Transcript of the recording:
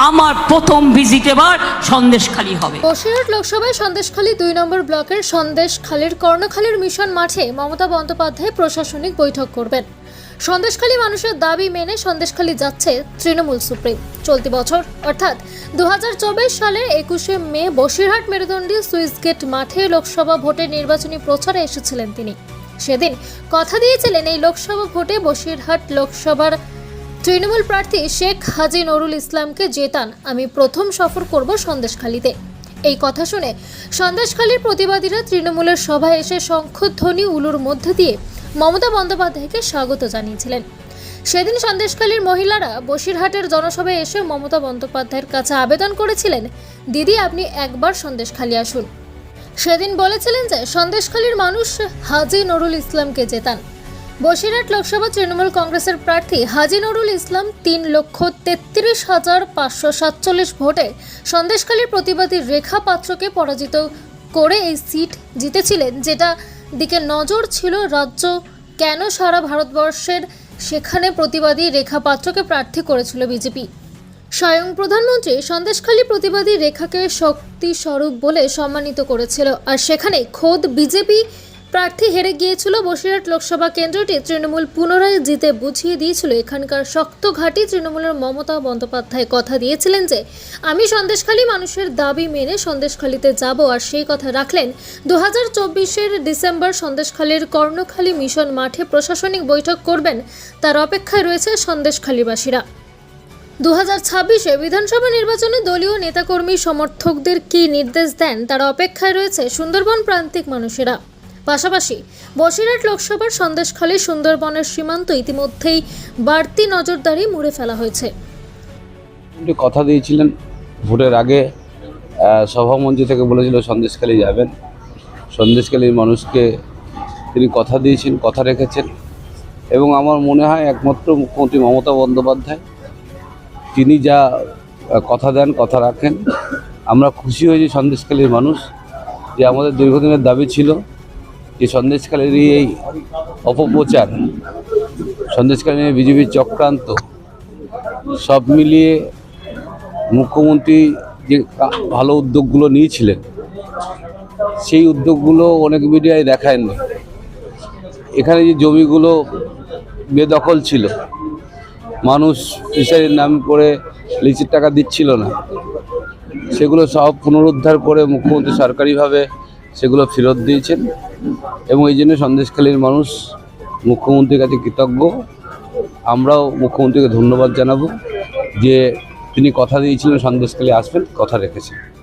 আমার প্রথম ভিজিট এবার সন্দেশখালী হবে। বসিরহাট লোকসভায় সন্দেশখালী 2 নম্বর ব্লকের সন্দেশখালীর কর্ণখালীর মিশন মাঠে মমতা বন্দ্যোপাধ্যায় প্রশাসনিক বৈঠক করবেন। সন্দেশখালী মানুষের দাবি মেনে সন্দেশখালী যাচ্ছে তৃণমূল সুপ্রিম। চলতি বছর অর্থাৎ 2024 সালের 21শে মে বসিরহাট মেরুদণ্ডী সুইচ গেট মাঠে লোকসভা ভোটের নির্বাচনী প্রচারে এসেছিলেন তিনি। সেদিন কথা দিয়েছিলেন এই লোকসভা ভোটে বসিরহাট লোকসভার তৃণমূল প্রার্থী শেখ হাজি নুরুল ইসলামকে জেতান, আমি প্রথম সফর করব সন্দেশখালীতে। এই কথা শুনে সন্দেশখালীর প্রতিবাদীরা তৃণমূলের সভায় এসে শঙ্খধ্বনি উলুর মধ্যে দিয়ে মমতা বন্দ্যোপাধ্যায়কে স্বাগত জানিয়েছিলেন। সেদিন সন্দেশখালীর মহিলারা বসিরহাটের জনসভায় এসে মমতা বন্দ্যোপাধ্যায়ের কাছে আবেদন করেছিলেন, দিদি আপনি একবার সন্দেশখালী আসুন। সেদিন বলেছিলেন যে সন্দেশখালীর মানুষ হাজি নুরুল ইসলামকে জেতান। বসিরহাট লোকসভা তৃণমূল কংগ্রেসের প্রার্থী হাজি নুরুল ইসলাম 3,33,547 ভোটে সন্দেশখালীর প্রতিবাদী রেখা পাত্রকে পরাজিত করে এই সিট জিতেছিলেন, যেটা দিকে নজর ছিল রাজ্য কেন সারা ভারতবর্ষের, সেখানে প্রতিবাদী রেখা পাত্রকে প্রার্থী করেছিল বিজেপি। স্বয়ং প্রধানমন্ত্রী সন্দেশখালী প্রতিবাদী রেখাকে শক্তি স্বরূপ বলে সম্মানিত করেছিল, আর সেখানে খোদ বিজেপি প্রার্থী হেরে গিয়েছিল। বসিরহাট লোকসভা কেন্দ্রটি তৃণমূল পুনরায় জিতে বুঝিয়ে দিয়েছিল এখানকার শক্ত ঘাঁটি তৃণমূলের মমতা বন্দ্যোপাধ্যায় কথা দিয়েছিলেন যে আমি সন্দেশখালী মানুষের দাবি মেনে সন্দেশখালীতে যাব, আর সেই কথা রাখলেন। 2024-এর ডিসেম্বর সন্দেশখালীর কর্ণখালী মিশন মাঠে প্রশাসনিক বৈঠক করবেন, তার অপেক্ষায় রয়েছে সন্দেশখালীবাসীরা। 2026-এ বিধানসভা নির্বাচনে দলীয় নেতাকর্মী সমর্থকদের কী নির্দেশ দেন তার অপেক্ষায় রয়েছে সুন্দরবন প্রান্তিক মানুষেরা। পাশাপাশি বসিরহাট লোকসভার সন্দেশখালী সুন্দরবনের সীমান্ত ইতিমধ্যেই বাড়তি নজরদারি মুড়ে ফেলা হয়েছে। কথা দিয়েছিলেন ভোটের আগে, সভামঞ্চ থেকে বলেছিল সন্দেশখালী যাবেন। সন্দেশখালীর মানুষকে তিনি কথা দিয়েছেন, কথা রেখেছেন, এবং আমার মনে হয় একমাত্র মুখ্যমন্ত্রী মমতা বন্দ্যোপাধ্যায় তিনি যা কথা দেন, কথা রাখেন। আমরা খুশি হয়েছি সন্দেশখালীর মানুষ, যে আমাদের দীর্ঘদিনের দাবি ছিল যে সন্দেশখালীর এই অপপ্রচার, সন্দেশখালী নিয়ে বিজেপির চক্রান্ত, সব মিলিয়ে মুখ্যমন্ত্রী যে ভালো উদ্যোগগুলো নিয়েছিলেন সেই উদ্যোগগুলো অনেক মিডিয়ায় দেখায়নি। এখানে যে জমিগুলো বেদখল ছিল, মানুষ ফিশারির নাম করে লিচের টাকা দিচ্ছিল না, সেগুলো সব পুনরুদ্ধার করে মুখ্যমন্ত্রী সরকারিভাবে সেগুলো ফেরত দিয়েছেন, এবং এই জন্য সন্দেশখালীর মানুষ মুখ্যমন্ত্রীর কাছে কৃতজ্ঞ। আমরাও মুখ্যমন্ত্রীকে ধন্যবাদ জানাবো যে তিনি কথা দিয়েছিলেন সন্দেশখালী আসবেন, কথা রেখেছেন।